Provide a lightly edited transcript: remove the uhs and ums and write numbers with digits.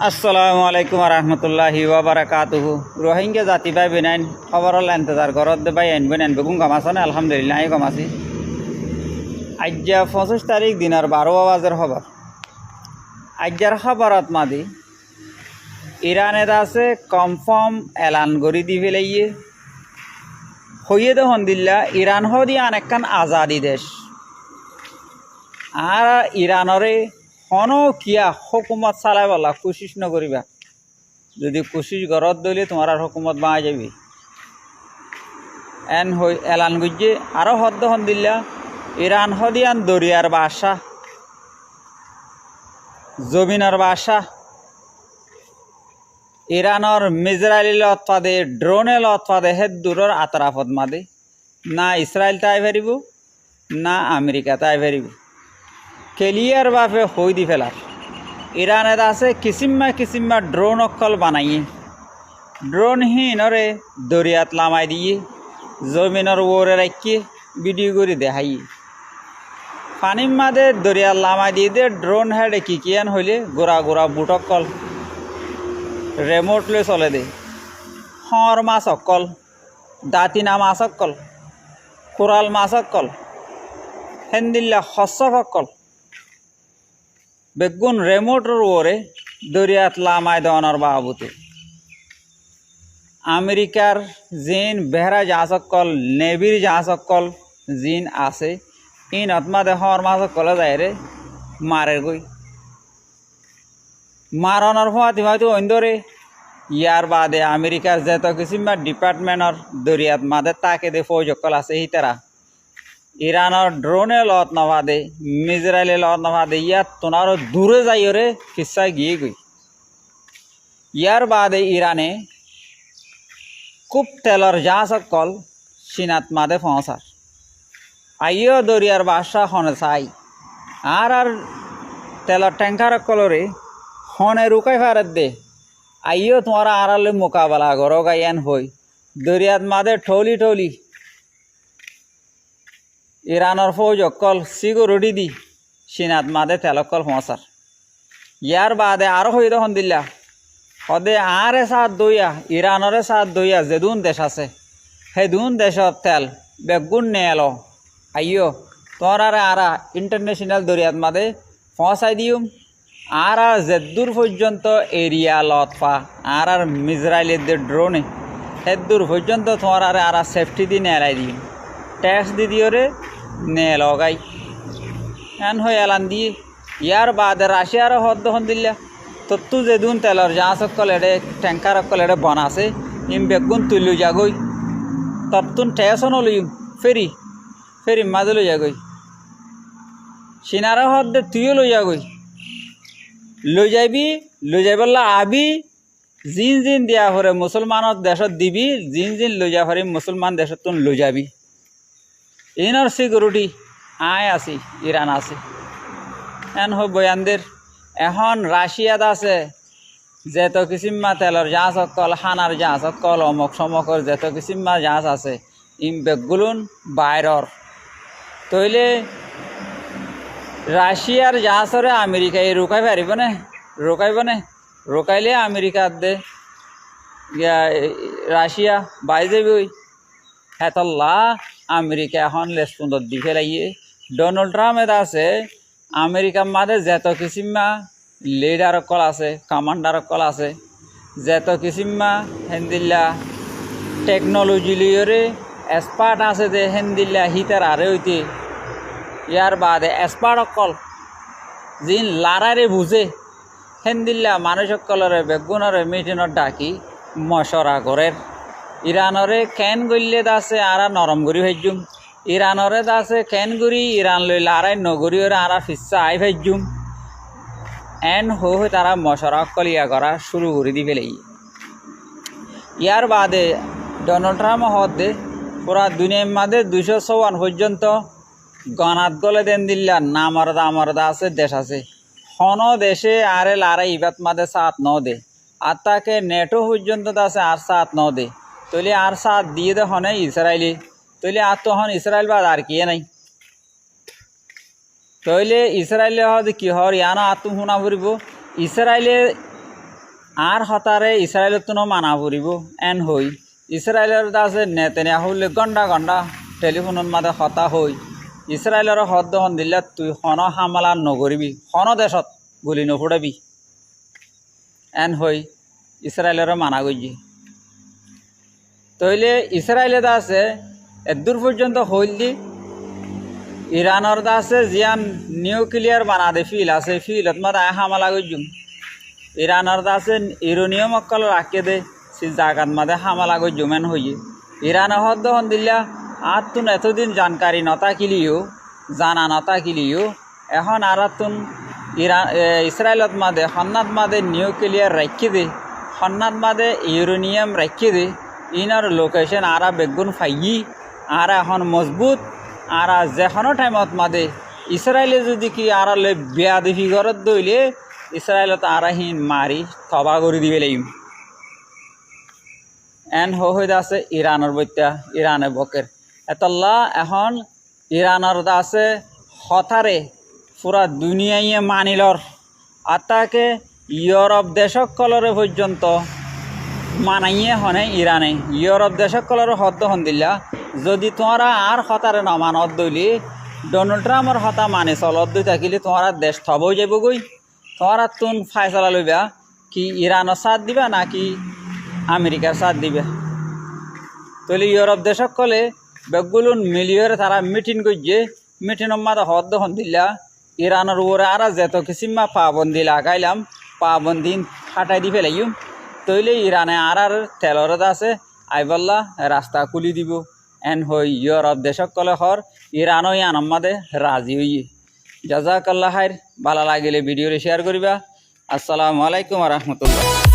আসসালামু আলাইকুম রহমতুল্লাহি ওয়াবারাকাতুহু। রোহিঙ্গা জাতি ভাই বেনাইন খবরল ইন্তজার ঘরত দে ভাই আনবেন আনবে গুম কামাছনে আলহামদুলিল্লাহ আমি কামাছি। আজ্জা 25 তারিখ দিনের 12 বাজের খবর। আজ্জার খবরত মাদি ইরানের আছে কনফার্ম এলান করি দি ফেলাইয়ে হইয়ে দেখুন দিল্লা ইরান হদি আনেকখান আজাদি দেশ আর ইরানরে হনো কিয়া হুকুমত চালাই বলা কোশিশ নকরিবা। যদি কোশিশ ঘরত দইলে তোমার আর হুকুমত বাঁয়া যাবি এন হই এলান গুজে আরও হদ্দ হন দিল্লা ইরান হদিয়ান দরিয়ার বাসা জমিনের বাসা ইরানর মিজরাইল লতফাদে ড্রোনে লতফাদে হে দূরের আতরাফত মাদে না ইসরায়েল তাই ফেরিব না আমেরিকা তাই ফেরিব কেলিয়ার বাপে হই দি ফেলার ইরানের আছে কিসিম্মা ড্রোন অকল বানাইয়ে ড্রোন হিনরে দরিয়াত লামাই দিয়ে জমিনের ওরে রাখিয়ে ভিডিও করে দেখাইয়ে পানির মাদে দরিয়ার লামাই দিয়ে দে ড্রোন হেডে কিয়ান হইলে গোড়া গোড়া বুটকল রেমোটলে চলে দে হর মাছ অকল দাঁতিনা মাছ অকল কোরাল মাছ অকল হেন্দিল্লা হস্যক অকল বেগুন রেমোটর ওরে দরিয়াত লামাই দেওয়ানোর বাবুতে আমেরিকার জিন বেহরা জাহাজ অকল নেভির জাহাজ অকল জিন আছে ইন আত্মাদে হর মাছ অকলে যায় রে মারে গই মারণর ফোয়াতি হয়তো অন্দরে ইয়ার বাদে আমেরিকার যেত কিসিমা ডিপার্টমেন্টর দরিয়াত মাদে তাকে দে ফৌজ অকল আছে হিতারা ইরানের ড্রোনে লত নভাদে মিজরাইলে লত নভাদে ইয়ার তোনারও দূরে যাই রে কিসা গিয়ে গই ইয়ার বাদে ইরানে খুব তেলর জাহাজ অকল চীনাত মাদে পৌঁছার আইও দরিয়ার বাসা হনে চাই আর তেলর ট্যাঙ্কার অকলরে হনে রুকাই ফারত দে আইও তোমার আড়ালে মোকাবেলা করো গাইয়ান হই দরিয়াত মাদে ঠৌলি ইরানের ফৌজ অকল সিকিউরিটি দি চীনাত মাদে তেল অকল পৌঁছার ইয়ার বাদে আরও হই তখন দিল্লা সদে আরে সাথ দইয়া ইরানরে সাথ দইয়া যেদুন দেশ আছে সেদুন দেশত তেল বেগুন নেল আইও তোর আরা ইন্টারন্যাশনাল দরিয়াত মাদে পৌঁছাই দিম আর যেদূর পর্যন্ত এরিয়া লতফা আর মিজরাইলের যে ড্রোনে সেদূর পর্যন্ত তোমার আর সেফটি দিয়ে নেলাই দিম ট্যাক্স দি দিওরে নে লগাই এন হয়ে এলান দিয়ে ইয়ার বাদে রাশিয়ার হদ্দ হন দিল্লা তত্তু যেদুন তেলর জাহাজ অকল এডে ট্যাঙ্কার অকল এডে বনাছে ইম বেগুন তুলি যাগই তত্তুন টেসন লইম ফেরি মাঝে লই যাগই সিনারা হদ্দে তুইও লই যাগই লই যাইবল্লা আবি জিন দিয়া হরে মুসলমানত দেশত দিবি জিন লই যা পারি মুসলমান দেশত তুন লই যাবি ইনর সিকিউরিটি আয় আছি ইরান আছে এন হো বয়ানদের এখন রাশিয়াত আছে যেত কিসিম্মা তেলর জাহাজ অকল হানার জাহাজ অকল অমক সমকর যেত কিসিম্মা জাহাজ আছে ইম বেগুলুন বাইরর তইলে রাশিয়ার জাহাজরে আমেরিকায় রুকাই পারিবনে রুকাইলে আমেরিকাত দে রাশিয়া বাই যাবি হেতল্লা আমেরিকা এখন লেসপুন্দর দি ফেলাইয়ে ডোনাল্ড ট্রাম্প এটা আছে আমেরিকার মাঝে যেত কিসিম্মা লিডার অকল আছে কমান্ডার অকল আছে যেত কিসিম্মা হেন্দিল্লা টেকনোলজি লিয়রে এক্সপার্ট আছে যে হেন্দিল্লা হিতার আরে হইতে ইয়ার বাদে এক্সপার্ট অকল যিন লারারে বুঝে হেন্দিল্লা মানুষ অকলরে বেগুনরে মিটিনত ডাকি মশরা করের ইরানরে কেন গল্লে আছে আর নরম করি ভাজ্যুম ইরানরে আছে কেন গুড়ি ইরান লই লারাই নগরী ওরা আর ফিসা আই ভাজ্যুম এন হয়ে তারা মশরা অকল ইয়া করা শুরু করে দি ফেলে ইয়ার বাদে ডোনাল্ড ট্রাম্প হদে পুরা দুনিয়ার মাঝে 254 পর্যন্ত গনাত গলে দেন দিল্লা নামরদা আছে দেশ আছে হন দেশে আরে লারাই ইবাত মাদে সাত ন দে আর তাকে নেটো পর্যন্ত আছে আর সাত ন দে তৈলে আর সাত দিয়ে দে হনে ইসরায়েলি তৈলে আর তো হন ইসরায়েল বাদ আর কি নাই তৈলে ইসরায়েলে হদ কি হর ইয়ানো আত্ম শুনা ফুরিব ইসরায়েলে আর হতারে ইসরায়েলত তো মানা পড়িব এন হই ইসরায়েলের আছে নেতানিয়াহুলে গন্ডা গন্ডা টেলিফোনত মাদে হতা হই ইসরায়েলের হদ দহন দিলে তুই হন হামলা নকরিবি হন দেশত গুলি নফুটাবি এন হই ইসরায়েলের মানা গজি তইলে ইসরায়েলে আছে এদূর পর্যন্ত হইলি ইরানের আছে জিয়ান নিউক্লিয়ার বানাদে ফিল আছে ফিলত মাদে হামলা গজুম ইরানের আছে ইউরেনিয়াম অকল রাখে দে সে জাগাত মাদে হামলা গজুম এন হই ইরানে হদ দহন দিলা আর তুন এতদিন জানকারি নতাকিলিও জানা নতাকিলিও এখন আর তুন ইসরায়েলত মাদে হন্নাত মাদে নিউক্লিয়ার রাখি দে হন্নাত মাদে ইউরেনিয়াম রাখি দে ইনার লোকেশন আরা বেগুন ফাইয়ি আর এখন মজবুত আর যে কোনো টাইমত মাদে ইসরায়েলে যদি কি আর বেয়া দেখি ঘরত দইলে ইসরায়েলত আর হিন মারি থবা করে দিবে লাগিম এন হয়ে আছে ইরানের বৈত্যা ইরানে বকের এতল্লা এখন ইরানের আছে হতারে পুরা দুনিয়ায় মানিলর আতাকে ইউরোপ দেশকলরে পর্যন্ত মানাইয়ে হনে ইরানে ইউরোপ দেশকলরে হদ্দ হন দিলা যদি তোমরা আর হতারে নমানত দইলি ডোনাল্ড ট্রাম্পর হতা মানে চলত দই থাকিলে তোমরা দেশ থবই যাব গই তোমরা তুন ফাইসলা লইবা কি ইরানের সাথ দিবা নাকি আমেরিকার সাথ দিবা তৈলে ইউরোপ দেশকলে বেগুলুন মিলিয়রে তারা মিটিং করছে মিটিংয়ের মাঝে হদ্দ হন দিলা ইরানের উপরে আর যেত কিসিমা পাবন্দি লাগাইলাম পাবন্দি হাঁটাই দি ফেলাইম তৈলে ইরানে আর তেলর আছে আইবল্লা রাস্তা খুলি দিব এন হই ইউরোপ দেশকলে হর ইরানও আনম মাদে রাজি হইয়ে জাজাকাল্লাহ খাইর ভালো লাগিলে ভিডিওরে শেয়ার করিবা আসসালামু আলাইকুম রহমতুল্লাহ।